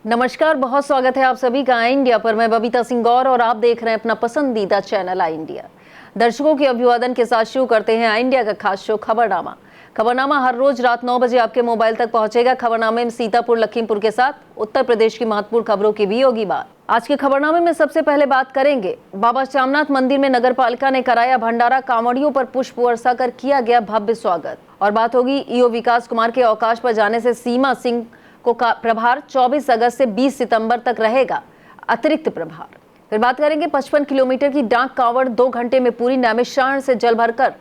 नमस्कार, बहुत स्वागत है आप सभी का आई इंडिया पर। मैं बबीता सिंह गौर और आप देख रहे हैं अपना पसंदीदा चैनल आई इंडिया। दर्शकों के अभिवादन के साथ शुरू करते हैं आई इंडिया का खास शो खबरनामा। खबरनामा हर रोज रात 9 बजे आपके मोबाइल तक पहुंचेगा। खबरनामे में सीतापुर, लखीमपुर के साथ उत्तर प्रदेश की महत्वपूर्ण खबरों की भी होगी बात। आज के खबरनामे में सबसे पहले बात करेंगे बाबा श्यामनाथ मंदिर में नगर पालिका ने कराया भंडारा, कांवड़ियों पर पुष्प वर्षा कर किया गया भव्य स्वागत। और बात होगी ईओ विकास कुमार के अवकाश पर जाने से सीमा सिंह को प्रभार 24 अगस्त से 20 सितंबर तक रहेगा अतिरिक्त प्रभार। फिर बात करेंगे 55 किलोमीटर की डाक कांवड़ 2 घंटे में पूरी। नैमिषारण्य से जल भरकर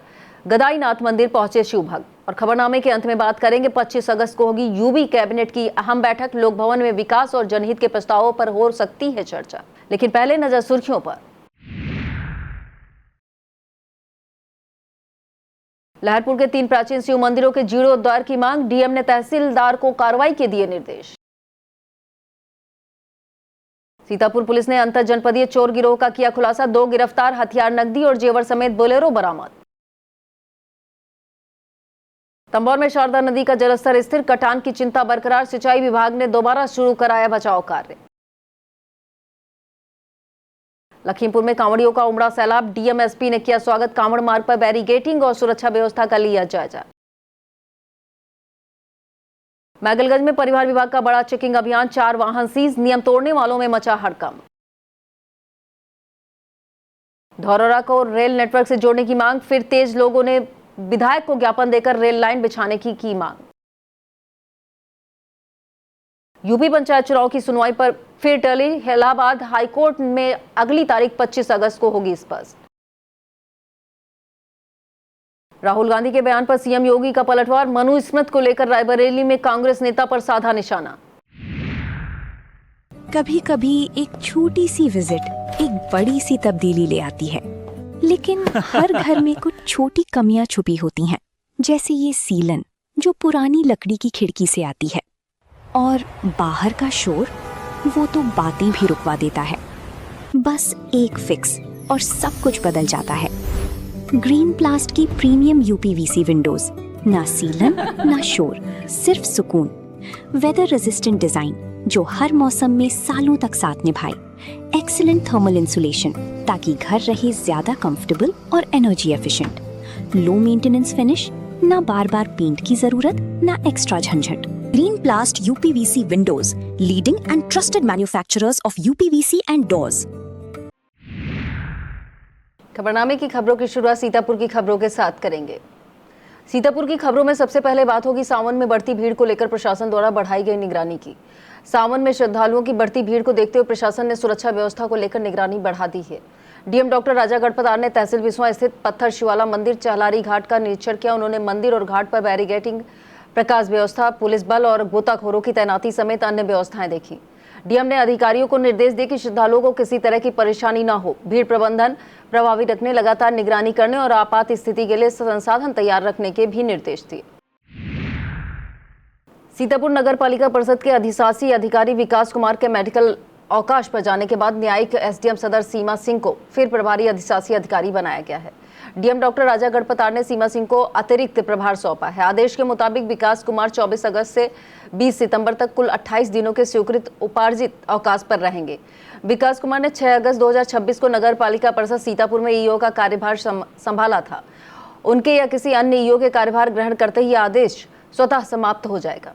गदाईनाथ मंदिर पहुंचे शिव भक्त। और खबरनामे के अंत में बात करेंगे 25 अगस्त को होगी यूबी कैबिनेट की अहम बैठक। लोक भवन में विकास और जनहित के प्रस्तावों पर हो सकती है चर्चा। लेकिन पहले नजर सुर्खियों पर। लहरपुर के 3 प्राचीन शिव मंदिरों के जीर्णोद्धार की मांग। डीएम ने तहसीलदार को कार्रवाई के दिए निर्देश। सीतापुर पुलिस ने अंतर जनपदीय चोर गिरोह का किया खुलासा। 2 गिरफ्तार, हथियार, नकदी और जेवर समेत बोलेरो बरामद। तंबौर में शारदा नदी का जलस्तर स्थिर, कटान की चिंता बरकरार। सिंचाई विभाग ने दोबारा शुरू कराया बचाव कार्य। लखीमपुर में कांवड़ियों का उमड़ा सैलाब। डीएम एसपी ने किया स्वागत। कांवड़ मार्ग पर बैरिकेडिंग और सुरक्षा व्यवस्था का लिया जायजा। मैगलगंज में परिवहन विभाग का बड़ा चेकिंग अभियान। 4 वाहन सीज, नियम तोड़ने वालों में मचा हड़कंप। धौरहरा को रेल नेटवर्क से जोड़ने की मांग फिर तेज। लोगों ने विधायक को ज्ञापन देकर रेल लाइन बिछाने की मांग। यूपी पंचायत चुनाव की सुनवाई पर फिर टली। इलाहाबाद हाईकोर्ट में अगली तारीख 25 अगस्त को होगी स्पष्ट। राहुल गांधी के बयान पर सीएम योगी का पलटवार। मनु स्मृति को लेकर रायबरेली में कांग्रेस नेता पर साधा निशाना। कभी कभी एक छोटी सी विजिट एक बड़ी सी तब्दीली ले आती है, लेकिन हर घर में कुछ छोटी कमियां छुपी होती हैं, जैसे ये सीलन जो पुरानी लकड़ी की खिड़की से आती है। और बाहर का शोर, वो तो बातें भी रुकवा देता है। बस एक फिक्स और सब कुछ बदल जाता है। ग्रीन प्लास्ट की प्रीमियम यूपीवीसी विंडोज, ना सीलन ना शोर, सिर्फ सुकून। वेदर रेजिस्टेंट डिजाइन जो हर मौसम में सालों तक साथ निभाए। एक्सीलेंट थर्मल इंसुलेशन ताकि घर रहे ज्यादा कंफर्टेबल और energy efficient. Low maintenance finish, ना बार बार पेंट की जरूरत, ना एक्स्ट्रा झंझट। Green plast UPVC windows, leading and trusted manufacturers of UPVC and doors. खबरनामे की खबरों की शुरुआत सीतापुर की खबरों के साथ करेंगे। सीतापुर की खबरों में सबसे पहले बात होगी सावन में बढ़ती भीड़ को लेकर प्रशासन द्वारा बढ़ाई गई निगरानी की। सावन में श्रद्धालुओं की बढ़ती भीड़ को देखते हुए प्रशासन ने सुरक्षा व्यवस्था को लेकर निगरानी बढ़ा दी है। डीएम डॉक्टर राजा गढ़पतार ने तहसील बिस्वा स्थित पत्थर शिवाला मंदिर, चहलारी घाट का निरीक्षण किया। उन्होंने मंदिर और घाट पर बैरिकेडिंग, प्रकाश व्यवस्था, पुलिस बल और गोताखोरों की तैनाती समेत अन्य व्यवस्थाएं देखी। डीएम ने अधिकारियों को निर्देश दिए कि श्रद्धालुओं को किसी तरह की परेशानी न हो। भीड़ प्रबंधन प्रभावी रखने, लगातार निगरानी करने और आपात स्थिति के लिए संसाधन तैयार रखने के भी निर्देश दिए। सीतापुर नगर पालिका परिषद के अधिशासी अधिकारी विकास कुमार के मेडिकल अवकाश पर जाने के बाद न्यायिक एसडीएम सदर सीमा सिंह को फिर प्रभारी अधिशासी अधिकारी बनाया गया है। डीएम डॉक्टर राजा गढ़पतार ने सीमा सिंह को अतिरिक्त प्रभार सौंपा है। आदेश के मुताबिक विकास कुमार 24 अगस्त से 20 सितंबर तक कुल 28 दिनों के स्वीकृत उपार्जित अवकाश पर रहेंगे। विकास कुमार ने 6 अगस्त 2026 को नगर पालिका परिषद सीतापुर में ईओ का कार्यभार संभाला था। उनके या किसी अन्य ईओ के कार्यभार ग्रहण करते ही आदेश स्वतः समाप्त हो जाएगा।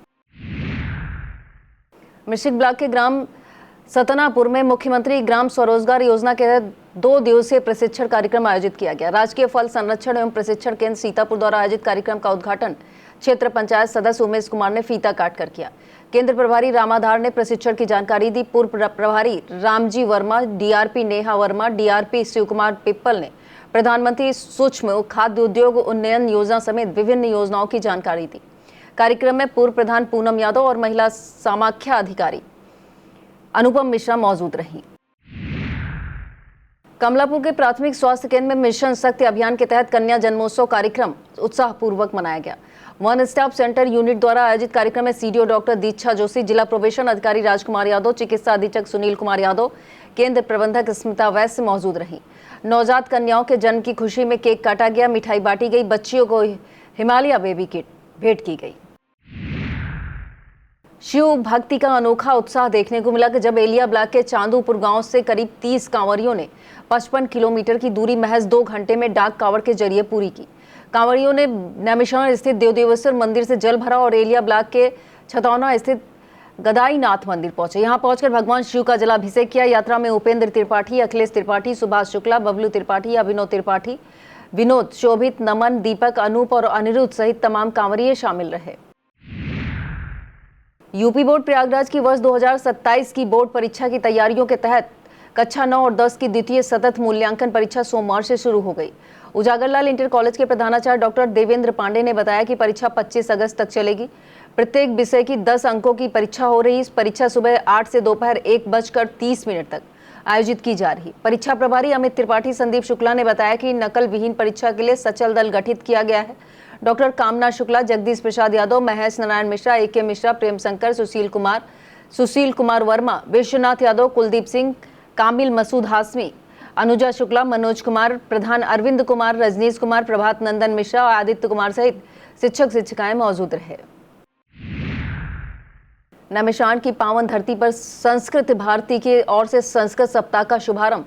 मिश्रिक ब्लॉक के ग्राम सतनापुर में मुख्यमंत्री ग्राम स्वरोजगार योजना के तहत 2 दिवसीय प्रशिक्षण कार्यक्रम आयोजित किया गया। राजकीय फल संरक्षण एवं प्रशिक्षण केंद्र सीतापुर द्वारा आयोजित कार्यक्रम का उद्घाटन क्षेत्र पंचायत सदस्य उमेश कुमार ने फीता काट कर किया। केंद्र प्रभारी रामाधार ने प्रशिक्षण की जानकारी दी। पूर्व प्रभारी रामजी वर्मा, डीआरपी नेहा वर्मा, डीआरपी शिव कुमार पिप्पल ने प्रधानमंत्री सूक्ष्म खाद्य उद्योग उन्नयन योजना समेत विभिन्न योजनाओं की जानकारी दी। कार्यक्रम में पूर्व प्रधान पूनम यादव और महिला समाख्या अधिकारी अनुपम मिश्रा मौजूद रही। कमलापुर के प्राथमिक स्वास्थ्य केंद्र में मिशन शक्ति अभियान के तहत कन्या जन्मोत्सव कार्यक्रम उत्साहपूर्वक मनाया गया। वन स्टॉप सेंटर यूनिट द्वारा आयोजित कार्यक्रम में सीडीओ डॉक्टर दीक्षा जोशी, जिला प्रोबेशन अधिकारी राजकुमार यादव, चिकित्सा अधीक्षक सुनील कुमार यादव, केंद्र प्रबंधक स्मिता वैश्य मौजूद रही। नवजात कन्याओं के जन्म की खुशी में केक काटा गया, मिठाई बांटी गई, बच्चियों को हिमालय बेबी किट भेंट की गई। शिव भक्ति का अनोखा उत्साह देखने को मिला कि जब एलिया ब्लॉक के चांदूपुर गांव से करीब 30 कांवरियों ने 55 किलोमीटर की दूरी महज 2 घंटे में डाक कांवड़ के जरिए पूरी की। कांवड़ियों ने नैमिषारण स्थित देवदेवेश्वर मंदिर से जल भरा और एलिया ब्लॉक के छतौना स्थित गदाईनाथ मंदिर पहुंचे। यहां पहुंचकर भगवान शिव का जलाभिषेक किया। यात्रा में उपेंद्र त्रिपाठी, अखिलेश त्रिपाठी, सुभाष शुक्ला, बबलू त्रिपाठी, अभिनव त्रिपाठी, विनोद, शोभित, नमन, दीपक, अनूप और अनिरुद्ध सहित तमाम कांवरिये शामिल रहे। यूपी बोर्ड प्रयागराज की वर्ष 2027 की बोर्ड परीक्षा की तैयारियों के तहत कक्षा 9 और 10 की द्वितीय सतत मूल्यांकन परीक्षा सोमवार से शुरू हो गई। उजागरलाल इंटर कॉलेज के प्रधानाचार्य डॉक्टर देवेंद्र पांडे ने बताया कि परीक्षा 25 अगस्त तक चलेगी। प्रत्येक विषय की 10 अंकों की परीक्षा हो रही। इस परीक्षा सुबह 8 से दोपहर 1:30 तक आयोजित की जा रही। परीक्षा प्रभारी अमित त्रिपाठी संदीप शुक्ला ने बताया कि नकल विहीन परीक्षा के लिए सचल दल गठित किया गया है। डॉक्टर कामना शुक्ला, जगदीश प्रसाद यादव, महेश नारायण मिश्रा, AK मिश्रा, प्रेम शंकर, सुशील कुमार वर्मा, विश्वनाथ यादव, कुलदीप सिंह, कामिल मसूद हाशमी, अनुजा शुक्ला, मनोज कुमार प्रधान, अरविंद कुमार, रजनीश कुमार, प्रभात नंदन मिश्रा और आदित्य कुमार सहित शिक्षक शिक्षिकाएं मौजूद रहे। नैमिषारण की पावन धरती पर संस्कृत भारती की ओर से संस्कृत सप्ताह का शुभारंभ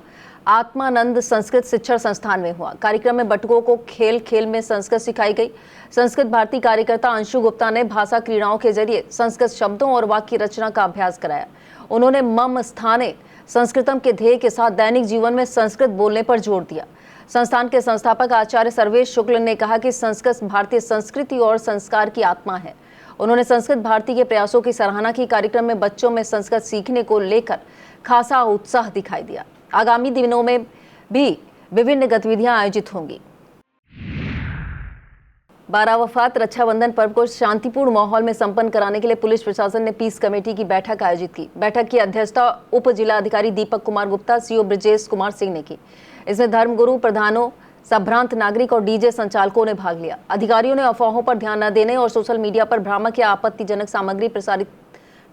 आत्मानंद संस्कृत शिक्षण संस्थान में हुआ। कार्यक्रम में बटुकों को खेल खेल में संस्कृत सिखाई गई। संस्कृत भारती कार्यकर्ता अंशु गुप्ता ने भाषा क्रीड़ाओं के जरिए संस्कृत शब्दों और वाक्य रचना का अभ्यास कराया। उन्होंने मम स्थाने संस्कृतम के ध्येय के साथ दैनिक जीवन में संस्कृत बोलने पर जोर दिया। संस्थान के संस्थापक आचार्य सर्वेश शुक्ल ने कहा कि संस्कृत भारतीय संस्कृति और संस्कार की आत्मा है। उन्होंने संस्कृत भारती के प्रयासों की सराहना की। कार्यक्रम में बच्चों में संस्कृत सीखने को लेकर खासा उत्साह दिखाई दिया। आगामी दिनों में भी विभिन्न गतिविधियां आयोजित होंगी। 12 वफात रक्षाबंधन पर्व को शांतिपूर्ण माहौल में संपन्न कराने के लिए पुलिस प्रशासन ने पीस कमेटी की बैठक आयोजित की। बैठक की अध्यक्षता उप जिला अधिकारी दीपक कुमार गुप्ता, CO ब्रजेश कुमार सिंह ने की। इसमें धर्मगुरु, प्रधानों, संभ्रांत नागरिक और DJ संचालकों ने भाग लिया। अधिकारियों ने अफवाहों पर ध्यान न देने और सोशल मीडिया पर भ्रामक या आपत्तिजनक सामग्री प्रसारित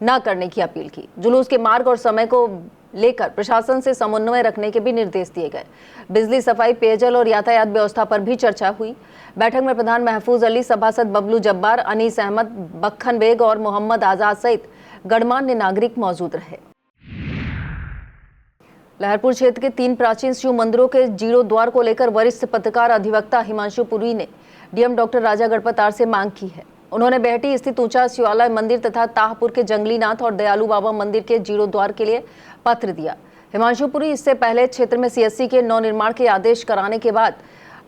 न करने की अपील की। जुलूस के मार्ग और समय को लेकर प्रशासन से समन्वय रखने के भी निर्देश दिए गए। बिजली, सफाई, पेयजल और यातायात व्यवस्था पर भी चर्चा हुई। बैठक में प्रधान महफूज अली, सभासद बबलू जब्बार, अनीस अहमद, बक्खन बेग और मोहम्मद आजाद सहित गणमान्य नागरिक मौजूद रहे। लहरपुर क्षेत्र के 3 प्राचीन शिव मंदिरों के जीर्णोद्धार को लेकर वरिष्ठ पत्रकार अधिवक्ता हिमांशु पुरी ने DM डॉक्टर राजा गणपतार से मांग की है। उन्होंने बेहटी स्थित ऊंचा शिवालय मंदिर तथा ताहपुर के जंगलीनाथ और दयालु बाबा मंदिर के जीर्णोद्धार के लिए पत्र दिया। हिमांशु पुरी इससे पहले क्षेत्र में CSC के नवनिर्माण के आदेश कराने के बाद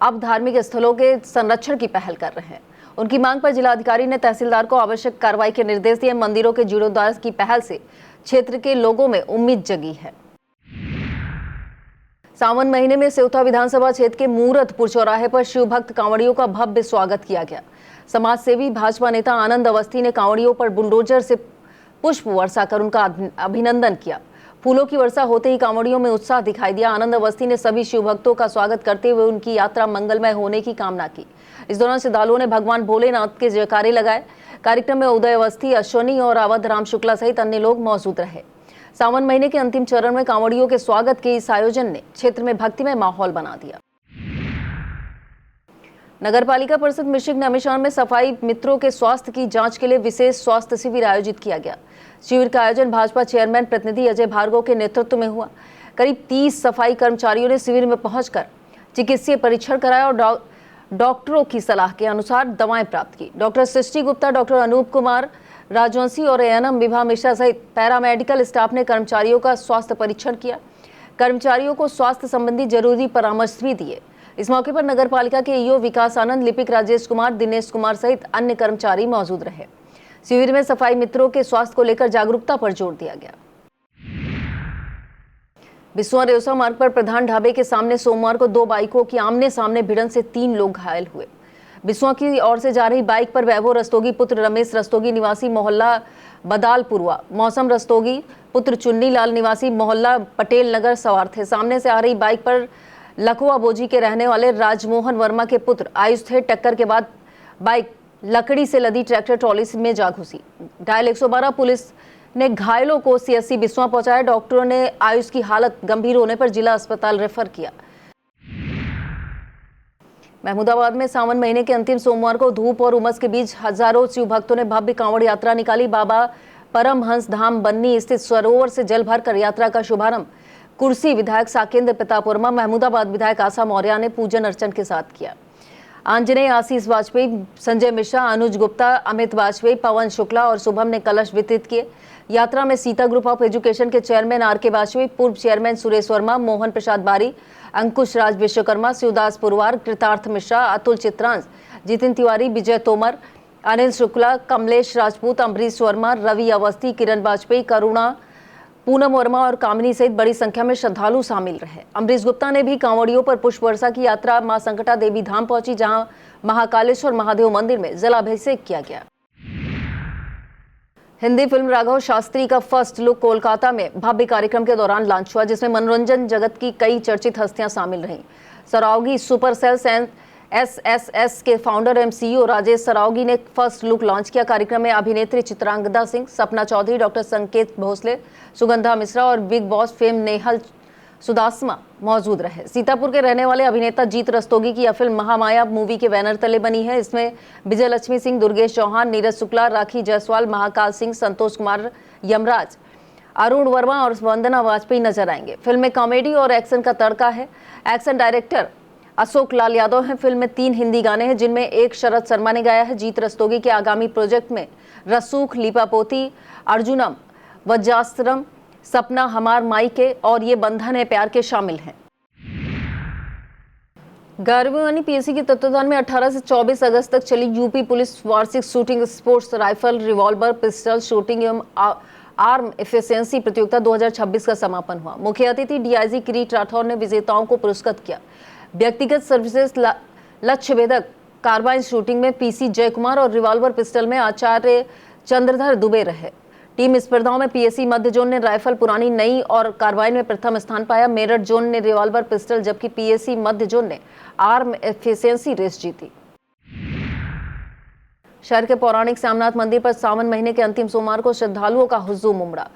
अब धार्मिक स्थलों के संरक्षण की पहल कर रहे हैं। उनकी मांग पर जिलाधिकारी ने तहसीलदार को आवश्यक कार्रवाई के निर्देश दिए। मंदिरों के जीर्णोद्धार की पहल से क्षेत्र के लोगों में उम्मीद जगी है। सावन महीने में सेवता विधानसभा क्षेत्र के मूरतपुर चौराहे पर शिव भक्त कांवड़ियों का भव्य स्वागत किया गया। समाज सेवी भाजपा नेता आनंद अवस्थी ने कांवड़ियों पर बुलडोजर से पुष्प वर्षा कर उनका अभिनंदन किया। फूलों की वर्षा होते ही कांवड़ियों में उत्साह दिखाई दिया। आनंद अवस्थी ने सभी शिव भक्तों का स्वागत करते हुए उनकी यात्रा मंगलमय होने की कामना की। इस दौरान श्रद्धालुओं ने भगवान भोलेनाथ के जयकारे लगाए। कार्यक्रम में उदय अवस्थी, अश्वनी और अवध राम शुक्ला सहित अन्य लोग मौजूद रहे। सावन महीने के अंतिम चरण में कांवड़ियों के स्वागत के इस आयोजन ने क्षेत्र में भक्तिमय माहौल बना दिया। नगर पालिका परिषद मिश्रिक नैमिषारण में सफाई मित्रों के स्वास्थ्य की जांच के लिए विशेष स्वास्थ्य शिविर आयोजित किया गया। शिविर का आयोजन भाजपा चेयरमैन प्रतिनिधि अजय भार्गव के नेतृत्व में हुआ। करीब 30 सफाई कर्मचारियों ने शिविर में पहुंचकर चिकित्सीय परीक्षण कराया और डॉक्टरों की सलाह के अनुसार दवाएं प्राप्त की। डॉक्टर सृष्टि गुप्ता, डॉक्टर अनूप कुमार राजवंशी और ANM विभा मिश्रा सहित पैरामेडिकल स्टाफ ने कर्मचारियों का स्वास्थ्य परीक्षण किया। कर्मचारियों को स्वास्थ्य संबंधी जरूरी परामर्श भी दिए। इस मौके पर नगर पालिका के EO विकास आनंद, लिपिक राजेश कुमार, दिनेश कुमार सहित अन्य कर्मचारी मौजूद रहे। शिविर में सफाई मित्रों के स्वास्थ्य को लेकर जागरूकता पर जोर दिया गया। बिस्वा रेवसा मार्ग पर प्रधान ढाबे के सामने सोमवार को 2 बाइकों की आमने सामने भिड़ंत से 3 लोग घायल हुए। बिस्वा की ओर से जा रही बाइक पर वैभव रस्तोगी पुत्र रमेश रस्तोगी निवासी मोहल्ला बदालपुरवा, मौसम रस्तोगी पुत्र चुन्नी लाल निवासी मोहल्ला पटेल नगर सवार थे। सामने से आ रही बाइक पर लखुआ बोजी के रहने वाले राजमोहन वर्मा के पुत्र आयुष थे। टक्कर के बाद बाइक लकड़ी से लदी ट्रैक्टर ट्रॉली में जा घुसी। डायल 112 पुलिस ने घायलों को CSC बिस्वा पहुंचाया। डॉक्टरों ने आयुष की हालत गंभीर होने पर जिला अस्पताल रेफर किया। महमूदाबाद में सावन महीने के अंतिम सोमवार को धूप और उमस के बीच हजारों शिव भक्तों ने भव्य कांवड़ यात्रा निकाली। बाबा परमहंस धाम बन्नी स्थित सरोवर से जल भरकर यात्रा का शुभारंभ कुर्सी विधायक साकेंद्र प्रताप, महमूदाबाद विधायक आशा मौर्य ने पूजन अर्चन के साथ किया। आंजनेय, आशीष वाजपेयी, संजय मिश्रा, अनुज गुप्ता, अमित वाजपेयी, पवन शुक्ला और शुभम ने कलश वितरित किए। यात्रा में सीता ग्रुप ऑफ एजुकेशन के चेयरमैन आर.के. वाजपेयी, पूर्व चेयरमैन सुरेश वर्मा, मोहन प्रसाद बारी, अंकुश राज विश्वकर्मा, शिवदास पुरवार, कृतार्थ मिश्रा, अतुल चित्रांश, जितिन तिवारी, विजय तोमर, अनिल शुक्ला, कमलेश राजपूत, अम्बरीश वर्मा, रवि अवस्थी, किरण वाजपेयी, करुणा, पूनम वर्मा और कामिनी सहित बड़ी संख्या में श्रद्धालु शामिल रहे। अम्बरीश गुप्ता ने भी कांवड़ियों पर पुष्प वर्षा की। यात्रा मां संकटा देवी धाम पहुंची, जहां महाकालेश्वर महादेव मंदिर में जलाभिषेक किया गया। हिंदी फिल्म राघव शास्त्री का फर्स्ट लुक कोलकाता में भव्य कार्यक्रम के दौरान लॉन्च हुआ, जिसमें मनोरंजन जगत की कई चर्चित हस्तियां शामिल रहीं। सरावगी सुपरसेल्स एंड एसएसएस के फाउंडर एवं सीईओ राजेश सरावगी ने फर्स्ट लुक लॉन्च किया। कार्यक्रम में अभिनेत्री चित्रांगदा सिंह, सपना चौधरी, डॉक्टर संकेत भोसले, सुगंधा मिश्रा और बिग बॉस फेम नेहल सुदासमा मौजूद रहे। सीतापुर के रहने वाले अभिनेता जीत रस्तोगी की यह फिल्म महामाया मूवी के बैनर तले बनी है। इसमें विजय लक्ष्मी सिंह, दुर्गेश चौहान, नीरज शुक्ला, राखी जायसवाल, महाकाल सिंह, संतोष कुमार, यमराज, अरुण वर्मा और वंदना वाजपेयी नजर आएंगे। फिल्म में कॉमेडी और एक्शन का तड़का है। एक्शन डायरेक्टर अशोक लाल यादव हैं। फिल्म में 3 हिंदी गाने हैं, जिनमें एक शरद शर्मा ने गाया है। जीत रस्तोगी के आगामी प्रोजेक्ट में रसूख, लीपापोती, अर्जुनम, वज्रास्त्रम, सपना हमार माई के और ये बंधन है प्यार के शामिल हैं। 11वीं पीएससी के तत्वाधान में 18 से 24 अगस्त तक चली यूपी पुलिस वार्षिक shooting sports rifle, revolver, pistol shooting एवं आर्म एफिशिएंसी प्रतियोगिता 2026 का समापन हुआ। मुख्य अतिथि डीआईजी किरीट राठौर ने विजेताओं को पुरस्कृत किया। व्यक्तिगत सर्विसेज लक्ष्य भेदक कार्बाइन शूटिंग में पीसी जयकुमार और रिवॉल्वर पिस्टल में आचार्य चंद्रधर दुबे रहे। टीम स्पर्धाओं में पीएससी मध्य जोन ने राइफल, पुरानी, नई और कार्बाइन में प्रथम स्थान पाया। मेरठ जोन ने रिवॉल्वर पिस्टल, जबकि पीएससी मध्य जोन ने आर्म एफिशिएंसी रेस जीती। शहर के पौराणिक श्यामनाथ मंदिर पर सावन महीने के अंतिम सोमवार को श्रद्धालुओं का हुजूम उमड़ा।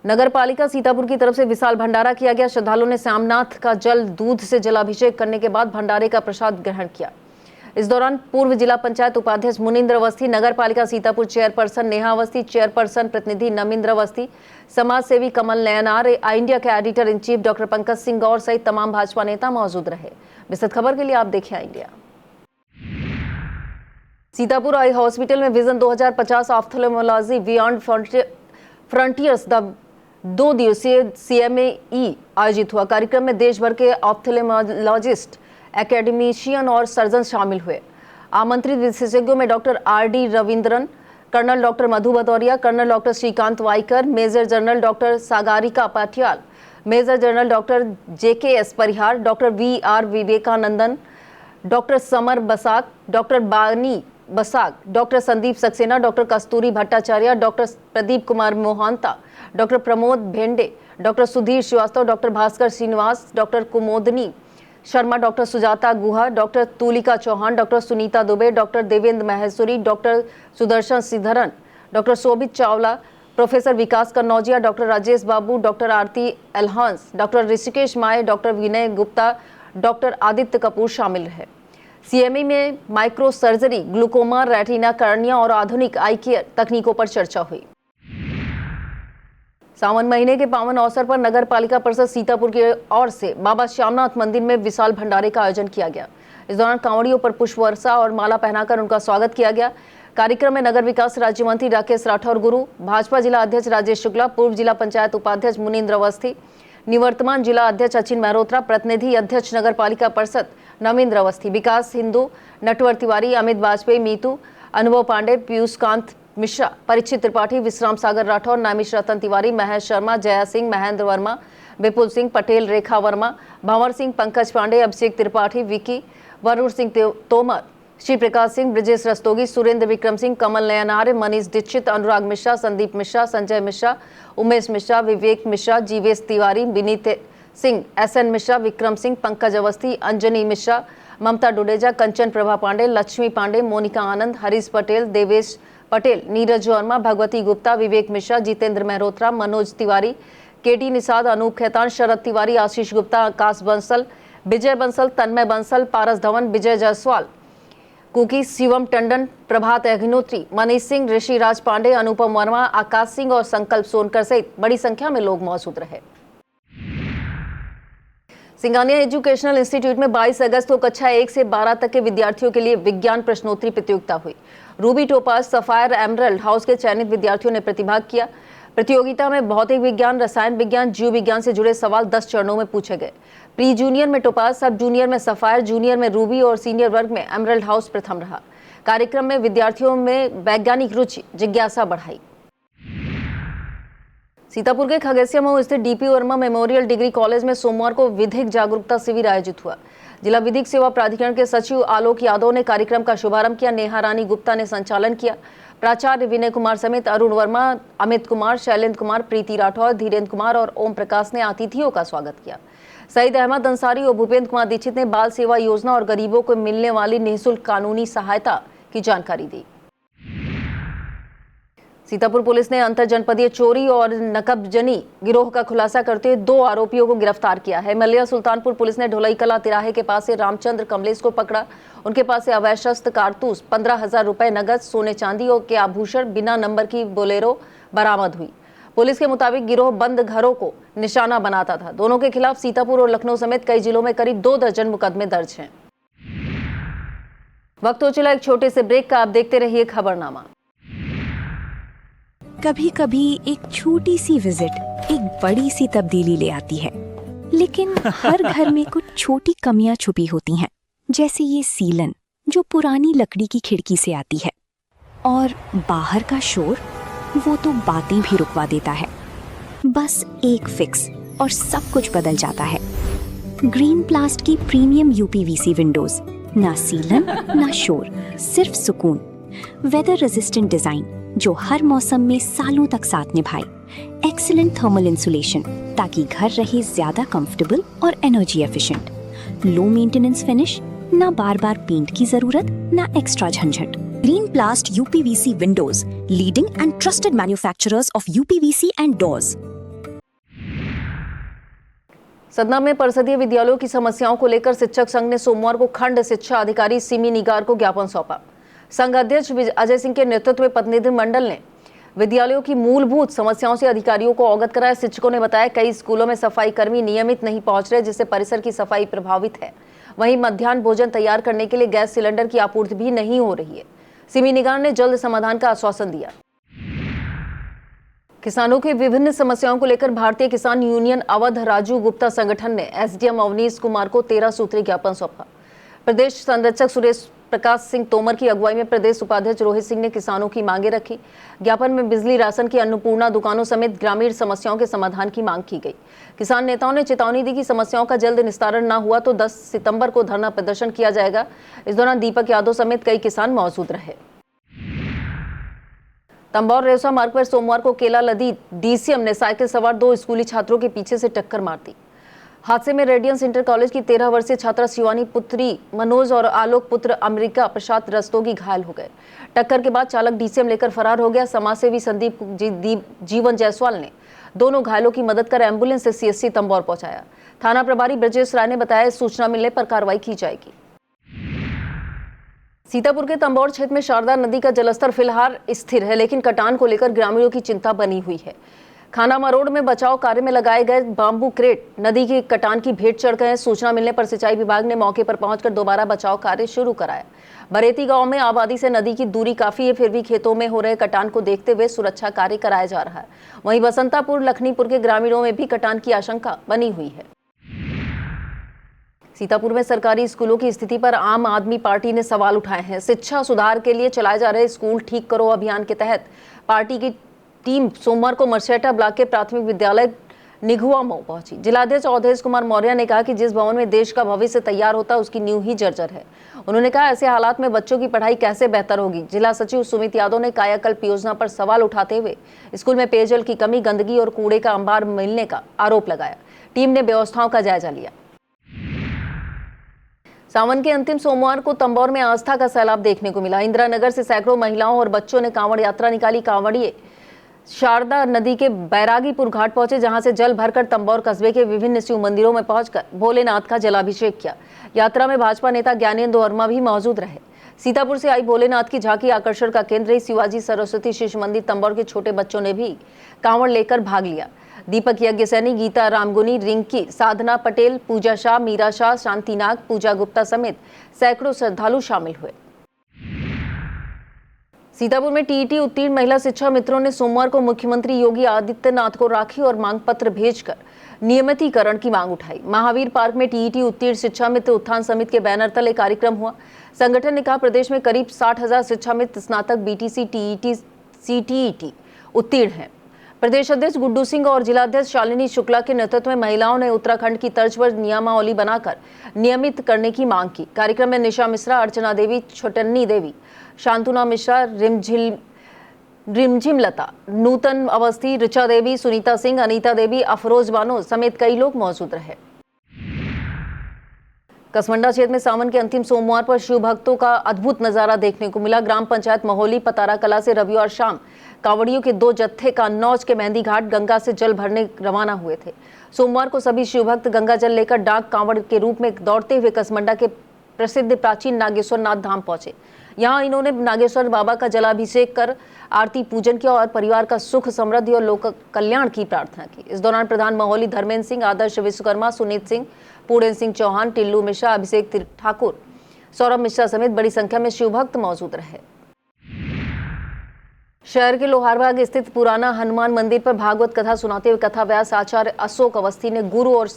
नगर पालिका सीतापुर की तरफ से विशाल भंडारा किया गया। श्रद्धालुओं ने श्यामनाथ का जल दूध से जलाभिषेक करने के बाद भंडारे का प्रसाद ग्रहण किया। इस दौरान पूर्व जिला पंचायत उपाध्यक्ष मुनिंद्र अवस्थी, नगर पालिका सीतापुर चेयरपर्सन नेहा अवस्थी, चेयरपर्सन प्रतिनिधि नमिंद्र अवस्थी, समाज सेवी कमल नयनार, इंडिया के editor in chief doctor Pankaj Singh Gaur सहित तमाम भाजपा नेता मौजूद रहे। विस्तृत खबर के लिए आप देखिए इंडिया। सीतापुर आई हॉस्पिटल में vision 2050 ophthalmology beyond frontiers the 2 दिवसीय CMAE आयोजित हुआ। कार्यक्रम में देश भर के ऑप्थेल्मोलॉजिस्ट, एकेडमिशियन और सर्जन शामिल हुए। आमंत्रित विशेषज्ञों में doctor R.D. Ravindran, colonel doctor Madhu Bhadauria, colonel doctor Shrikant Waikar, major general doctor Sagarika Patial, major general doctor JKS Parihar, doctor VR Vivekanandan, doctor Samar Basak, doctor Bani Basak, doctor Sandeep Saxena, doctor Kasturi Bhattacharya, doctor Pradeep Kumar Mohanta, doctor Pramod Bhende, doctor Sudhir Srivastava, doctor Bhaskar Srinivas, doctor Kumodini Sharma, doctor Sujata Guha, doctor Tulika Chauhan, doctor Sunita Dubey, doctor Devendra Maheshwari, doctor Sudarshan Sreedharan, doctor शोभित Chawla, professor विकास Kannaujia, doctor Rajesh बाबू, doctor आरती एल्हांस, doctor Rishikesh माए, doctor विनय Gupta, doctor Aditya Kapoor शामिल रहे। CME में micro surgery, glaucoma, retina, cornea और आधुनिक आई care तकनीकों पर चर्चा हुई। सावन महीने के पावन अवसर पर नगर पालिका परिषद सीतापुर की ओर से बाबा श्यामनाथ मंदिर में विशाल भंडारे का आयोजन किया गया। इस दौरान कांवड़ियों पर पुष्प वर्षा और माला पहनाकर उनका स्वागत किया गया। कार्यक्रम में नगर विकास राज्य मंत्री राकेश राठौर गुरु, भाजपा जिला अध्यक्ष राजेश शुक्ला, पूर्व जिला पंचायत उपाध्यक्ष मुनिंद्र अवस्थी, निवर्तमान जिला अध्यक्ष अचिन मेहरोत्रा, प्रतिनिधि अध्यक्ष नगर पालिका परिषद नमिंद्र अवस्थी, विकास हिंदू, नटवर तिवारी, अमित वाजपेयी, मीतू, अनुभव पांडे, पीयूष कांत मिश्रा, परीक्षित त्रिपाठी, विश्राम सागर राठौर, नामिश रतन तिवारी, महेश शर्मा, जया सिंह, महेंद्र वर्मा, विपुल सिंह पटेल, रेखा वर्मा, भंवर सिंह, पंकज पांडे, अभिषेक त्रिपाठी, विकी, वरुण सिंह तोमर, श्री प्रकाश सिंह, ब्रिजेश रस्तोगी, सुरेंद्र विक्रम सिंह, कमल नयनार, मनीष दीक्षित, अनुराग मिश्रा, संदीप मिश्रा, संजय मिश्रा, उमेश मिश्रा, विवेक मिश्रा, जीवेश तिवारी, विनीत सिंह, SN मिश्रा, विक्रम सिंह, पंकज अवस्थी, अंजनी मिश्रा, ममता डुडेजा, कंचन प्रभा पांडे, लक्ष्मी पांडे, मोनिका आनंद, हरीश पटेल, देवेश पटेल, नीरज वर्मा, भगवती गुप्ता, विवेक मिश्रा, जितेंद्र मेहरोत्रा, मनोज तिवारी, KT निषाद, अनूप खेतान, शरद तिवारी, आशीष गुप्ता, आकाश बंसल, विजय बंसल, तन्मय बंसल, पारस धवन, विजय जायसवाल, कुकी, शिवम टंडन, प्रभात अग्निहोत्री, मनीष सिंह, ऋषिराज पांडे, अनुपम वर्मा, आकाश सिंह और संकल्प सोनकर सहित बड़ी संख्या में लोग मौजूद रहे। सिंगानिया एजुकेशनल इंस्टीट्यूट में 22 अगस्त को कक्षा 1 से 12 तक के विद्यार्थियों के लिए विज्ञान प्रश्नोत्तरी प्रतियोगिता हुई। Ruby, topaz, sapphire, emerald house के चयनित विद्यार्थियों ने प्रतिभाग किया। प्रतियोगिता में भौतिक विज्ञान, रसायन विज्ञान, जीव विज्ञान से जुड़े सवाल 10 चरणों में पूछे गए। प्री जूनियर में टोपाज, सब जूनियर में सफायर, जूनियर में रूबी और सीनियर वर्ग में एमरल्ड हाउस प्रथम रहा। कार्यक्रम में विद्यार्थियों में वैज्ञानिक रुचि, जिज्ञासा बढ़ाई। सीतापुर के खगेसिया मऊ स्थित DP Verma memorial degree college में सोमवार को विधिक जागरूकता शिविर आयोजित हुआ। जिला विधिक सेवा प्राधिकरण के सचिव आलोक यादव ने कार्यक्रम का शुभारंभ किया। नेहा रानी गुप्ता ने संचालन किया। प्राचार्य विनय कुमार समेत अरुण वर्मा, अमित कुमार, शैलेंद्र कुमार, प्रीति राठौर, धीरेन्द्र कुमार और ओम प्रकाश ने अतिथियों का स्वागत किया। सईद अहमद अंसारी और भूपेंद्र कुमार दीक्षित ने बाल सेवा योजना और गरीबों को मिलने वाली निःशुल्क कानूनी सहायता की जानकारी दी। सीतापुर पुलिस ने अंतर जनपदीय चोरी और नकबजनी गिरोह का खुलासा करते हुए 2 आरोपियों को गिरफ्तार किया है। मलिया सुल्तानपुर पुलिस ने ढोलई कला तिराहे के पास से रामचंद्र कमलेश को पकड़ा। उनके पास से अवैध शस्त्र, कारतूस, 15,000 रुपए नगद, सोने चांदी और के आभूषण, बिना नंबर की बोलेरो बरामद हुई। पुलिस के मुताबिक गिरोह बंद घरों को निशाना बनाता था। दोनों के खिलाफ सीतापुर और लखनऊ समेत कई जिलों में करीब 2 दर्जन मुकदमे दर्ज हैं। वक्त हो चला एक छोटे से ब्रेक का। आप देखते रहिए खबरनामा। कभी कभी एक छोटी सी विजिट एक बड़ी सी तब्दीली ले आती है, लेकिन हर घर में कुछ छोटी कमियां छुपी होती हैं, जैसे ये सीलन जो पुरानी लकड़ी की खिड़की से आती है, और बाहर का शोर वो तो बातें भी रुकवा देता है। बस एक फिक्स और सब कुछ बदल जाता है। ग्रीन प्लास्ट की प्रीमियम यूपीवीसी विंडोज, ना सीलन ना शोर, सिर्फ सुकून। वेदर रेजिस्टेंट डिजाइन जो हर मौसम में सालों तक साथ निभाए। एक्सीलेंट थर्मल इंसुलेशन ताकि घर रहे ज्यादा कंफर्टेबल और energy efficient. Low maintenance finish, ना बार बार पेंट की जरूरत, ना एक्स्ट्रा झंझट। Green plast UPVC windows, leading and trusted manufacturers of UPVC and doors. Satna में परिषदीय विद्यालयों की समस्याओं को लेकर शिक्षक संघ ने सोमवार को खंड शिक्षा अधिकारी सिमी निगार को ज्ञापन सौंपा। संघ अध्यक्ष अजय सिंह के नेतृत्व में प्रतिनिधिमंडल ने विद्यालयों की मूलभूत समस्याओं से अधिकारियों को अवगत कराया। शिक्षकों ने बताया कई स्कूलों में सफाई कर्मी नियमित नहीं पहुंच रहे, जिससे परिसर की सफाई प्रभावित है। वहीं मध्याह्न भोजन तैयार करने के लिए गैस सिलेंडर की आपूर्ति भी नहीं हो रही है। सिमी निगार ने जल्द समाधान का आश्वासन दिया। किसानों की विभिन्न समस्याओं को लेकर भारतीय किसान यूनियन अवध राजू गुप्ता संगठन ने एसडीएम अवनीश कुमार को 13 सूत्रीय ज्ञापन सौंपा। प्रदेश संरक्षक सुरेश प्रकाश सिंह तोमर की अगुवाई में प्रदेश उपाध्यक्ष रोहित सिंह ने किसानों की मांगे रखी। ज्ञापन में बिजली, राशन की अन्नपूर्णा दुकानों समेत ग्रामीण समस्याओं के समाधान की मांग की गई। किसान नेताओं ने चेतावनी दी कि समस्याओं का जल्द निस्तारण न हुआ तो 10 सितंबर को धरना प्रदर्शन किया जाएगा। इस दौरान दीपक यादव समेत कई किसान मौजूद रहे। तंबौर रेवसा मार्ग पर सोमवार को केला लदी डीसीएम ने साइकिल सवार 2 स्कूली छात्रों के पीछे से टक्कर मार दी। हादसे में रेडियंस इंटर कॉलेज की 13 वर्षीय छात्रा शिवानी पुत्री मनोज और आलोक पुत्र अमेरिका प्रसाद रस्तोगी घायल हो गए। टक्कर के बाद चालक डीसीएम लेकर फरार हो गया। समाजसेवी संदीप जीवन जायसवाल ने दोनों घायलों की मदद कर एम्बुलेंस से सीएससी तंबौर पहुंचाया। थाना प्रभारी ब्रजेश राय ने बताया सूचना मिलने पर कार्रवाई की जाएगी। सीतापुर के तंबौर क्षेत्र में शारदा नदी का जलस्तर फिलहाल स्थिर है, लेकिन कटान को लेकर ग्रामीणों की चिंता बनी हुई है। खानामा रोड में बचाव कार्य में लगाए गए बांबू क्रेट नदी के कटान की भेंट चढ़ गए हैं। सूचना मिलने पर सिंचाई विभाग ने मौके पर पहुंचकर दोबारा बचाव कार्य शुरू कराया। बरेती गांव में आबादी से नदी की दूरी काफी है, फिर भी खेतों में हो रहे कटान को देखते हुए सुरक्षा कार्य कराया जा रहा है। वहीं बसंतापुर लखनीपुर के ग्रामीणों में भी कटान की आशंका बनी हुई है। सीतापुर में सरकारी स्कूलों की स्थिति पर आम आदमी पार्टी ने सवाल उठाए हैं। शिक्षा सुधार के लिए चलाए जा रहे स्कूल ठीक करो अभियान के तहत पार्टी की टीम सोमवार को मरसेटा ब्लॉक के प्राथमिक विद्यालय निघुआ मऊ पहुंची। जिलाध्यक्ष अवधेश कुमार मौर्य ने कहा कि जिस भवन में देश का भविष्य तैयार होता है उसकी नींव ही जर्जर है। उन्होंने कहा ऐसे हालात में बच्चों की पढ़ाई कैसे बेहतर होगी। जिला सचिव सुमित यादव ने कायाकल्प योजना पर सवाल उठाते हुए स्कूल में पेयजल की कमी, गंदगी और कूड़े का अंबार मिलने का आरोप लगाया। टीम ने व्यवस्थाओं का जायजा लिया। सावन के अंतिम सोमवार को तंबौर में आस्था का सैलाब देखने को मिला। इंदिरानगर से सैकड़ों महिलाओं और बच्चों ने कांवड़ यात्रा निकाली। कांवड़िए शारदा नदी के बैरागीपुर घाट पहुंचे, जहां से जल भरकर तंबौर कस्बे के विभिन्न शिव मंदिरों में पहुंचकर भोलेनाथ का जलाभिषेक किया। यात्रा में भाजपा नेता ज्ञानेंद्र वर्मा भी मौजूद रहे। सीतापुर से आई भोलेनाथ की झांकी आकर्षण का केंद्र रही। शिवाजी सरस्वती शिशु मंदिर तंबौर के छोटे बच्चों ने भी कांवड़ लेकर भाग लिया। दीपक यज्ञ सैनी, गीता रामगुनी, रिंकी, साधना पटेल, पूजा शाह, मीरा शाह, शांति नाग, पूजा गुप्ता समेत सैकड़ों श्रद्धालु शामिल हुए। सीतापुर में टीईटी उत्तीर्ण महिला शिक्षा मित्रों ने सोमवार को मुख्यमंत्री योगी आदित्यनाथ को राखी और मांग पत्र भेजकर नियमितीकरण की मांग उठाई। महावीर पार्क में टीईटी उत्तीर्ण शिक्षा मित्र उत्थान समिति के बैनर तले कार्यक्रम हुआ। संगठन ने कहा, प्रदेश में करीब 60,000 शिक्षा मित्र स्नातक, बीटीसी, टीईटी, सीटीईटी उत्तीर्ण हैं। प्रदेश अध्यक्ष गुड्डू सिंह और जिलाध्यक्ष शालिनी शुक्ला के नेतृत्व में महिलाओं ने उत्तराखंड की तर्ज पर नियमावली बनाकर नियमित करने की मांग की। कार्यक्रम में निशा मिश्रा, अर्चना देवी, छोटन्नी देवी, शांतुना मिश्रा, रिमझिम लता, नूतन अवस्थी, ऋचा देवी, सुनीता सिंह, अनीता देवी, अफरोज बानो समेत कई लोग मौजूद रहे। कसमंडा क्षेत्र में सावन के अंतिम सोमवार पर शिव भक्तों का अद्भुत नजारा देखने को मिला। ग्राम पंचायत महोली पतारा कला से रविवार शाम कांवड़ियों के 2 जत्थे कन्नौज के मेहंदी घाट गंगा से जल भरने रवाना हुए थे। सोमवार को सभी शिव भक्त गंगा जल लेकर डाक कांवड़ के रूप में दौड़ते हुए कसमंडा के प्रसिद्ध प्राचीन नागेश्वर नाथ धाम पहुंचे। यहाँ इन्होंने नागेश्वर बाबा का जलाभिषेक कर आरती पूजन किया और परिवार का सुख, समृद्धि और लोक कल्याण की प्रार्थना की। इस दौरान प्रधान महोली धर्मेंद्र सिंह, आदर्श विश्वकर्मा, सुनीत सिंह, पूर्णेंद्र सिंह चौहान, टिल्लू मिश्रा, अभिषेक ठाकुर, सौरभ मिश्रा समेत बड़ी संख्या में शिव भक्त मौजूद रहे। शहर के लोहारबाग स्थित पुराना हनुमान मंदिर पर भागवत कथा सुनाते हुए कथा व्यास आचार्य अशोक अवस्थी ने गुरु और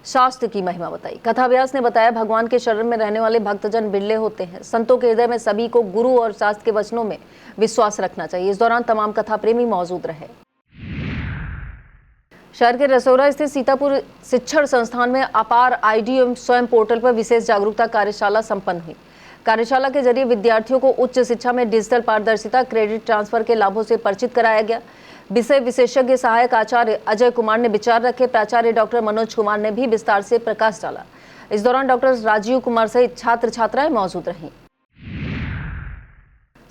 शास्त्र की महिमा बताई। कथा व्यास ने बताया, भगवान के शरण में रहने वाले भक्तजन बिरले होते हैं। संतों के हृदय में सभी को गुरु और शास्त्र के वचनों में विश्वास रखना चाहिए। इस दौरान तमाम कथा प्रेमी मौजूद रहे। शहर के रसौरा स्थित सीतापुर शिक्षण संस्थान में अपार आईडीएम स्वयं पोर्टल पर विशेष जागरूकता कार्यशाला संपन्न हुई। कार्यशाला के जरिए विद्यार्थियों को उच्च शिक्षा में डिजिटल पारदर्शिता, क्रेडिट ट्रांसफर के लाभों से परिचित कराया गया। विषय विशेषज्ञ सहायक आचार्य अजय कुमार ने विचार रखे। प्राचार्य डॉक्टर मनोज कुमार ने भी विस्तार से प्रकाश डाला। इस दौरान डॉक्टर राजीव कुमार सहित छात्र छात्राएं मौजूद रहीं।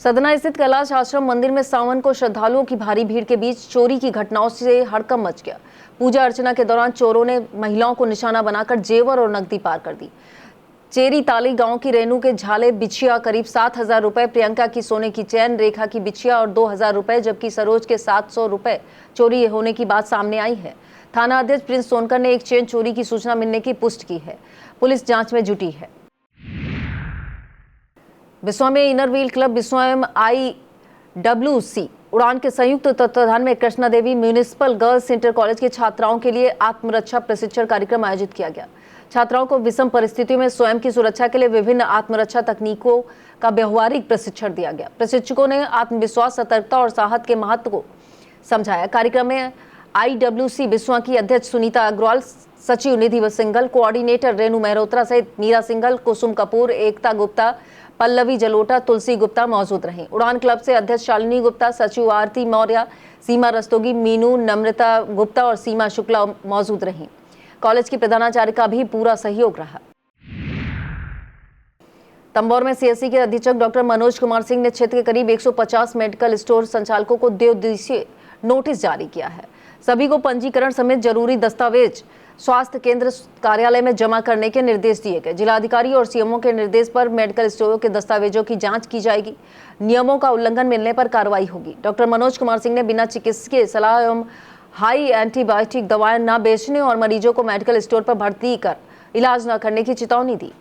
सदना स्थित कैलाश आश्रम मंदिर में सावन को श्रद्धालुओं की भारी भीड़ के बीच चोरी की घटनाओं से हड़कंप मच गया। पूजा अर्चना के दौरान चोरों ने महिलाओं को निशाना बनाकर जेवर और नकदी पार कर दी। चेरी ताली गांव की रेनू के झाले बिछिया करीब 7,000 रुपए, प्रियंका की सोने की चैन, रेखा की बिछिया और 2,000 रुपए, जबकि सरोज के 700 रुपए चोरी होने की बात सामने आई है। थाना अध्यक्ष प्रिंस सोनकर ने एक चेन चोरी की सूचना मिलने की पुष्टि की है। पुलिस जांच में जुटी है। Biswa inner wheel club Biswa IWC उड़ान के संयुक्त तत्वाधान में कृष्णा देवी म्यूनिसिपल गर्ल्स इंटर कॉलेज के छात्राओं के लिए आत्मरक्षा प्रशिक्षण कार्यक्रम आयोजित किया गया। छात्राओं को विषम परिस्थितियों में स्वयं की सुरक्षा के लिए विभिन्न आत्मरक्षा तकनीकों का व्यवहारिक प्रशिक्षण दिया गया। प्रशिक्षकों ने आत्मविश्वास, सतर्कता और साहस के महत्व को समझाया। कार्यक्रम में IWC बिस्वा की अध्यक्ष सुनीता अग्रवाल, सचिव निधि सिंघल, कोऑर्डिनेटर रेणु मेहरोत्रा सहित मीरा सिंघल, कुसुम कपूर, एकता गुप्ता, पल्लवी जलोटा, तुलसी गुप्ता मौजूद रहीं। उड़ान क्लब से अध्यक्ष शालिनी गुप्ता, सचिव आरती मौर्य, सीमा रस्तोगी, मीनू, नम्रता गुप्ता और सीमा शुक्ला मौजूद रहीं। कॉलेज की प्रधानाचार्य का भी पूरा सहयोग रहा। तंबौर में CSC के अधीक्षक डॉक्टर मनोज कुमार सिंह ने क्षेत्र के करीब 150 मेडिकल स्टोर संचालकों को 2 दिवसीय नोटिस जारी किया है। सभी को पंजीकरण समेत जरूरी दस्तावेज स्वास्थ्य केंद्र कार्यालय में जमा करने के निर्देश दिए गए। जिलाधिकारी और CMO के निर्देश पर मेडिकल स्टोरों के दस्तावेजों की जांच की जाएगी। नियमों का उल्लंघन मिलने पर कार्रवाई होगी। डॉक्टर मनोज कुमार सिंह ने बिना चिकित्सकीय सलाह एवं हाई एंटीबायोटिक दवाएं न बेचने और मरीजों को मेडिकल स्टोर पर भर्ती कर इलाज न करने की चेतावनी दी।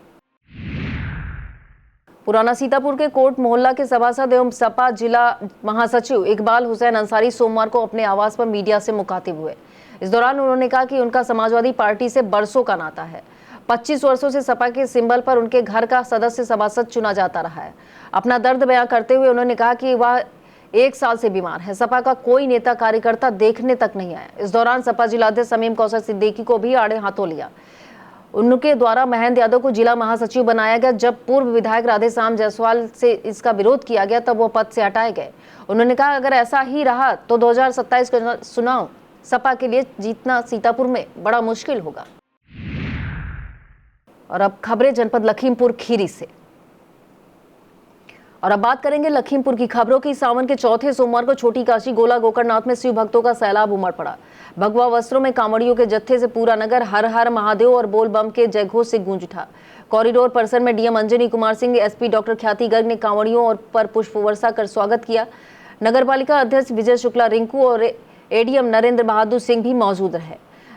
पुराना सीतापुर के कोट मोहल्ला के सभासद एवं सपा जिला महासचिव इकबाल हुसैन अंसारी सोमवार को अपने आवास पर मीडिया से मुखातिब हुए। इस दौरान उन्होंने कहा कि उनका समाजवादी पार्टी से बरसों का नाता है। 25 वर्षों से सपा के सिंबल पर उनके घर का सदस्य सभासद चुना जाता रहा है। अपना दर्द बयां करते हुए उन्होंने कहा कि वह 1 साल से बीमार है। सपा का कोई नेता कार्यकर्ता देखने तक नहीं आया। इस दौरान सपा जिलाध्यक्ष समीम कौसर सिद्दीकी को भी आड़े हाथों लिया। उनके द्वारा महेंद्र यादव को जिला महासचिव बनाया गया। जब पूर्व विधायक राधेश्याम जायसवाल से इसका विरोध किया गया तब वो पद से हटाए गए। उन्होंने कहा, अगर ऐसा ही रहा तो 2027 का चुनाव सपा के लिए जीतना सीतापुर में बड़ा मुश्किल होगा। और अब खबरें जनपद लखीमपुर खीरी से। और अब बात करेंगे लखीमपुर की खबरों की। सावन के चौथे सोमवार को छोटी काशी गोला गोकर्णनाथ में शिव भक्तों का सैलाब उमड़ पड़ा। भगवा वस्त्रों में कांवड़ियों के जत्थे से पूरा नगर हर हर महादेव और बोल बम के जयघोष से गूंज उठा। कॉरिडोर परिसर में DM Anjani Kumar Singh, SP doctor ख्याति गर्ग ने कांवड़ियों और पर पुष्प वर्षा कर स्वागत किया। नगरपालिका अध्यक्ष विजय शुक्ला रिंकू और एडीएम नरेंद्र बहादुर सिंह भी मौजूद रहे।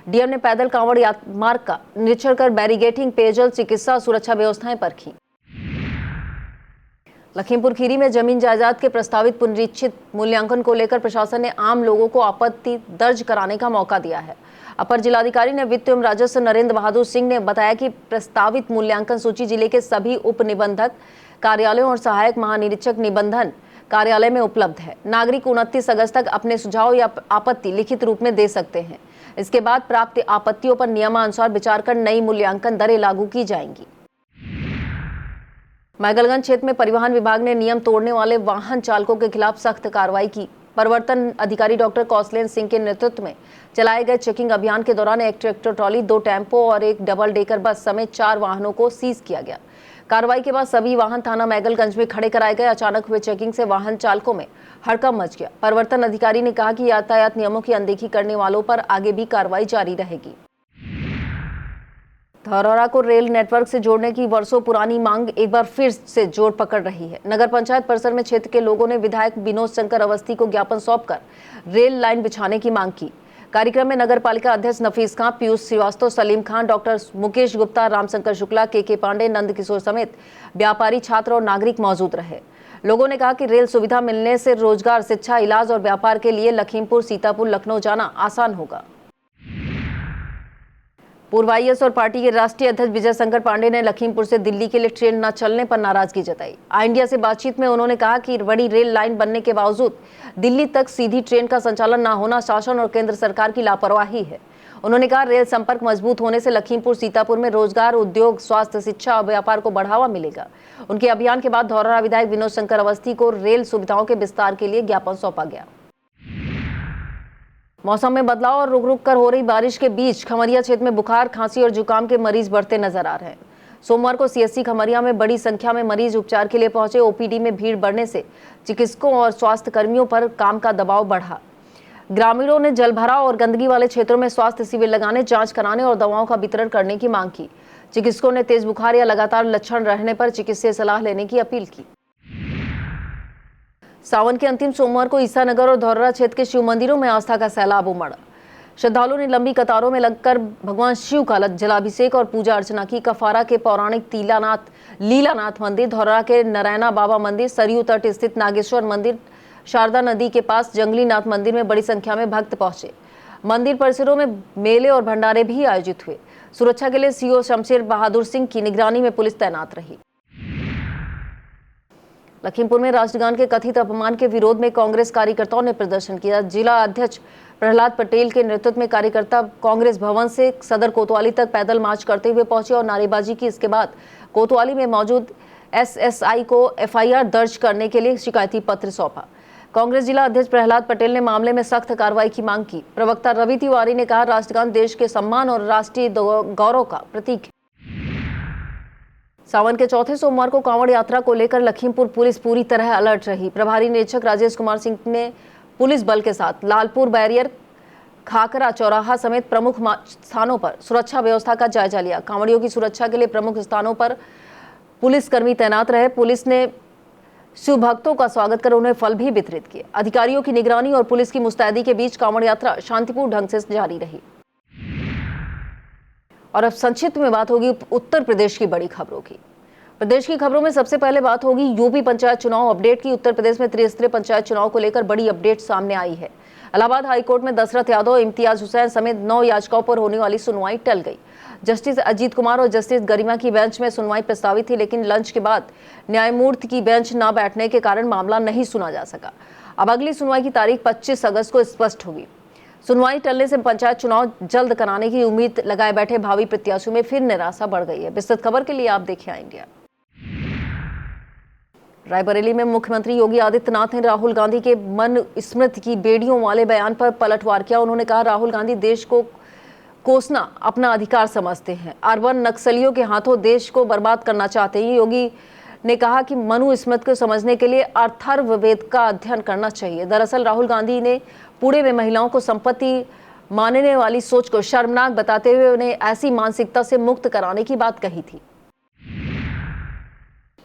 डीएम ने पैदल कांवड़ मार्ग का निरीक्षण कर बैरिगेटिंग, पेयजल, चिकित्सा और सुरक्षा व्यवस्थाएं परखी। लखीमपुर खीरी में जमीन जायदाद के प्रस्तावित पुनरीक्षित मूल्यांकन को लेकर प्रशासन ने आम लोगों को आपत्ति दर्ज कराने का मौका दिया है। अपर जिलाधिकारी ने वित्त एवं राजस्व नरेंद्र बहादुर सिंह ने बताया कि प्रस्तावित मूल्यांकन सूची जिले के सभी उप निबंधक कार्यालयों और सहायक महानिरीक्षक निबंधन कार्यालय में उपलब्ध है। नागरिक 29 अगस्त तक अपने सुझाव या आपत्ति लिखित रूप में दे सकते हैं। इसके बाद प्राप्त आपत्तियों पर नियमानुसार विचार कर नई मूल्यांकन दरें लागू की जाएंगी। मैगलगंज क्षेत्र में परिवहन विभाग ने नियम तोड़ने वाले वाहन चालकों के खिलाफ सख्त कार्रवाई की। प्रवर्तन अधिकारी डॉक्टर कौशलेन सिंह के नेतृत्व में चलाए गए चेकिंग अभियान के दौरान एक ट्रैक्टर ट्रॉली, 2 टेम्पो और एक डबल डेकर बस समेत 4 वाहनों को सीज किया गया। कार्रवाई के बाद सभी वाहन थाना मैगलगंज में खड़े कराए गए। अचानक हुए चेकिंग से वाहन चालकों में हड़कंप मच गया। प्रवर्तन अधिकारी ने कहा कि यातायात नियमों की अनदेखी करने वालों पर आगे भी कार्रवाई जारी रहेगी। धरौरा को रेल नेटवर्क से जोड़ने की वर्षों पुरानी मांग एक बार फिर से जोर पकड़ रही है। नगर पंचायत परिसर में क्षेत्र के लोगों ने विधायक विनोद शंकर अवस्थी को ज्ञापन सौंपकर रेल लाइन बिछाने की मांग की। कार्यक्रम में नगर पालिका अध्यक्ष नफीस खां, पीयूष श्रीवास्तव, सलीम खान, डॉक्टर मुकेश गुप्ता, रामशंकर शुक्ला, के पांडे, नंद किशोर समेत व्यापारी, छात्र और नागरिक मौजूद रहे। लोगों ने कहा कि रेल सुविधा मिलने से रोजगार, शिक्षा, इलाज और व्यापार के लिए लखीमपुर, सीतापुर, लखनऊ जाना आसान होगा। पूर्व आईएएस और पार्टी के राष्ट्रीय अध्यक्ष विजय शंकर पांडे ने लखीमपुर से दिल्ली के लिए ट्रेन न चलने पर नाराजगी जताई। इंडिया से बातचीत में उन्होंने कहा कि बड़ी रेल लाइन बनने के बावजूद दिल्ली तक सीधी ट्रेन का संचालन न होना शासन और केंद्र सरकार की लापरवाही है। उन्होंने कहा, रेल संपर्क मजबूत होने से लखीमपुर, सीतापुर में रोजगार, उद्योग, स्वास्थ्य, शिक्षा और व्यापार को बढ़ावा मिलेगा। उनके अभियान के बाद धौरहरा विधायक विनोद शंकर अवस्थी को रेल सुविधाओं के विस्तार के लिए ज्ञापन सौंपा गया। मौसम में बदलाव और रुक रुक कर हो रही बारिश के बीच खमरिया क्षेत्र में बुखार, खांसी और जुकाम के मरीज बढ़ते नजर आ रहे हैं। सोमवार को सीएससी खमरिया में बड़ी संख्या में मरीज उपचार के लिए पहुंचे। ओपीडी में भीड़ बढ़ने से चिकित्सकों और स्वास्थ्य कर्मियों पर काम का दबाव बढ़ा। ग्रामीणों ने जलभराव और गंदगी वाले क्षेत्रों में स्वास्थ्य शिविर लगाने, जांच कराने और दवाओं का वितरण करने की मांग की। चिकित्सकों ने तेज बुखार या लगातार लक्षण रहने पर चिकित्सीय सलाह लेने की अपील की। सावन के अंतिम सोमवार को ईसानगर और धौरहरा क्षेत्र के शिव मंदिरों में आस्था का सैलाब उमड़ा। श्रद्धालुओं ने लंबी कतारों में लगकर भगवान शिव का जलाभिषेक और पूजा अर्चना की। कफारा के पौराणिक लीलानाथ मंदिर, धौरहरा के नारायणा बाबा मंदिर, सरयू तट स्थित नागेश्वर मंदिर, शारदा नदी के पास जंगलीनाथ मंदिर में बड़ी संख्या में भक्त पहुंचे। मंदिर परिसरों में मेले और भंडारे भी आयोजित हुए। सुरक्षा के लिए सीओ शमशेर बहादुर सिंह की निगरानी में पुलिस तैनात रही। लखीमपुर में राष्ट्रगान के कथित अपमान के विरोध में कांग्रेस कार्यकर्ताओं ने प्रदर्शन किया। जिला अध्यक्ष प्रहलाद पटेल के नेतृत्व में कार्यकर्ता कांग्रेस भवन से सदर कोतवाली तक पैदल मार्च करते हुए पहुंचे और नारेबाजी की। इसके बाद कोतवाली में मौजूद एसएसआई को एफआईआर दर्ज करने के लिए शिकायती पत्र सौंपा। कांग्रेस जिला अध्यक्ष प्रहलाद पटेल ने मामले में सख्त कार्रवाई की मांग की। प्रवक्ता रवि तिवारी ने कहा, राष्ट्रगान देश के सम्मान और राष्ट्रीय गौरव का प्रतीक है। सावन के चौथे सोमवार को कांवड़ यात्रा को लेकर लखीमपुर पुलिस पूरी तरह अलर्ट रही। प्रभारी निरीक्षक राजेश कुमार सिंह ने पुलिस बल के साथ लालपुर बैरियर, खाकरा चौराहा समेत प्रमुख स्थानों पर सुरक्षा व्यवस्था का जायजा लिया। कांवड़ियों की सुरक्षा के लिए प्रमुख स्थानों पर पुलिसकर्मी तैनात रहे। पुलिस ने शिव भक्तों का स्वागत कर उन्हें फल भी वितरित किए। अधिकारियों की निगरानी और पुलिस की मुस्तैदी के बीच कांवड़ यात्रा शांतिपूर्ण ढंग से जारी रही। और अब संक्षिप्त में बात होगी उत्तर प्रदेश की बड़ी खबरों की। प्रदेश की खबरों में सबसे पहले बात होगी यूपी पंचायत चुनाव अपडेट की। उत्तर प्रदेश में त्रिस्तरीय पंचायत चुनाव को लेकर बड़ी अपडेट सामने आई है। इलाहाबाद हाईकोर्ट में दशरथ यादव, इम्तियाज हुसैन समेत 9 याचिकाओं पर होने वाली सुनवाई टल गई। जस्टिस अजीत कुमार और जस्टिस गरिमा की बेंच में सुनवाई प्रस्तावित थी, लेकिन लंच के बाद न्यायमूर्ति की बेंच न बैठने के कारण मामला नहीं सुना जा सका। अब अगली सुनवाई की तारीख 25 अगस्त को स्पष्ट होगी। सुनवाई टलने से पंचायत चुनाव जल्द कराने की उम्मीद लगाए बैठे भावी प्रत्याशियों में फिर निराशा बढ़ गई है। विस्तृत खबर के लिए आप देखिए इंडिया। रायबरेली में मुख्यमंत्री योगी आदित्यनाथ ने राहुल गांधी के मन स्मृति की बेड़ियों वाले बयान पर पलटवार किया। उन्होंने कहा, राहुल गांधी देश को कोसना अपना अधिकार समझते हैं। अर्बन नक्सलियों के हाथों देश को बर्बाद करना चाहते हैं। योगी ने कहा कि मनु स्मृति को समझने के लिए अथर्ववेद का अध्ययन करना चाहिए। दरअसल राहुल गांधी ने पुणे में महिलाओं को संपत्ति मानने वाली सोच को शर्मनाक बताते हुए उन्हें ऐसी मानसिकता से मुक्त कराने की बात कही थी।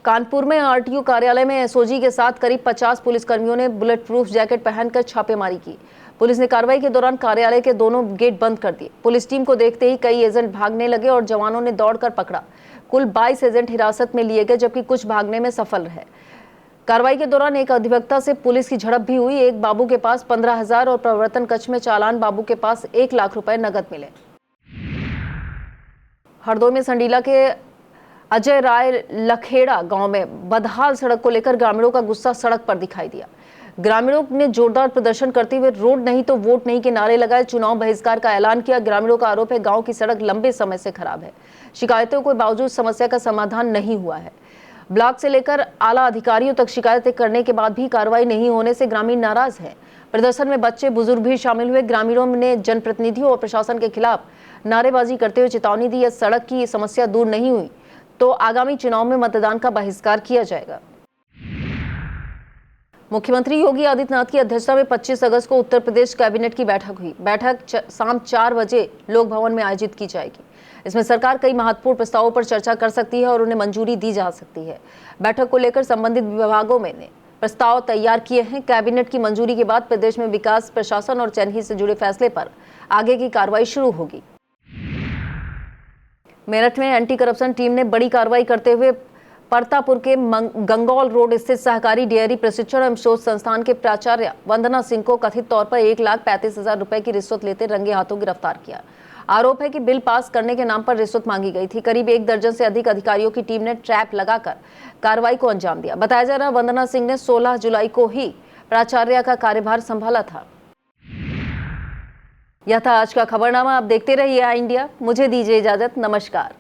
कानपुर में आरटीओ कार्यालय में एसओजी के साथ करीब 50 पुलिसकर्मियों ने बुलेट प्रूफ जैकेट पहनकर छापेमारी की। पुलिस ने कार्रवाई के दौरान कार्यालय के दोनों गेट बंद कर दिए। पुलिस टीम को देखते ही कई एजेंट भागने लगे और जवानों ने दौड़कर पकड़ा। कुल 22 एजेंट हिरासत में लिए गए, जबकि कुछ भागने में सफल रहे। कार्रवाई के दौरान एक अधिवक्ता से पुलिस की झड़प भी हुई। एक बाबू के पास 15,000 और प्रवर्तन कक्ष में चालान बाबू के पास 1 लाख रुपए नकद मिले। हरदोई में संडीला के अजय राय लखेड़ा गांव में बदहाल सड़क को लेकर ग्रामीणों का गुस्सा सड़क पर दिखाई दिया। ग्रामीणों ने जोरदार प्रदर्शन करते हुए रोड नहीं तो वोट नहीं के नारे लगाए, चुनाव बहिष्कार का ऐलान किया। ग्रामीणों का आरोप है गांव की सड़क लंबे समय से खराब है। शिकायतों के बावजूद समस्या का समाधान नहीं हुआ है। ब्लॉक से लेकर आला अधिकारियों तक शिकायतें करने के बाद भी कार्रवाई नहीं होने से ग्रामीण नाराज हैं। प्रदर्शन में बच्चे बुजुर्ग भी शामिल हुए। ग्रामीणों ने जनप्रतिनिधियों और प्रशासन के खिलाफ नारेबाजी करते हुए चेतावनी दी, यदि सड़क की समस्या दूर नहीं हुई तो आगामी चुनाव में मतदान का बहिष्कार किया जाएगा। मुख्यमंत्री योगी आदित्यनाथ की अध्यक्षता में 25 अगस्त को उत्तर प्रदेश कैबिनेट की बैठक हुई। बैठक शाम 4 बजे लोक भवन में आयोजित की जाएगी। इसमें सरकार कई महत्वपूर्ण प्रस्तावों पर चर्चा कर सकती है और उन्हें मंजूरी दी जा सकती है। बैठक को लेकर संबंधित विभागों में ने प्रस्ताव तैयार किए हैं। कैबिनेट की मंजूरी के बाद प्रदेश में विकास, प्रशासन और जनहित से जुड़े फैसले पर आगे की कार्रवाई शुरू होगी। मेरठ में एंटी करप्शन टीम ने बड़ी कार्रवाई करते हुए परतापुर के गंगौल रोड स्थित सहकारी डेयरी प्रशिक्षण एवं शोध संस्थान के प्राचार्य वंदना सिंह को कथित तौर पर 1,35,000 रुपए की रिश्वत लेते रंगे हाथों गिरफ्तार किया। आरोप है कि बिल पास करने के नाम पर रिश्वत मांगी गई थी। करीब 1 दर्जन से अधिक अधिकारियों की टीम ने ट्रैप लगाकर कार्रवाई को अंजाम दिया। बताया जा रहा वंदना सिंह ने 16 जुलाई को ही प्राचार्य का कार्यभार संभाला था। यह था आज का खबरनामा। आप देखते रहिए इंडिया। मुझे दीजिए इजाजत। नमस्कार।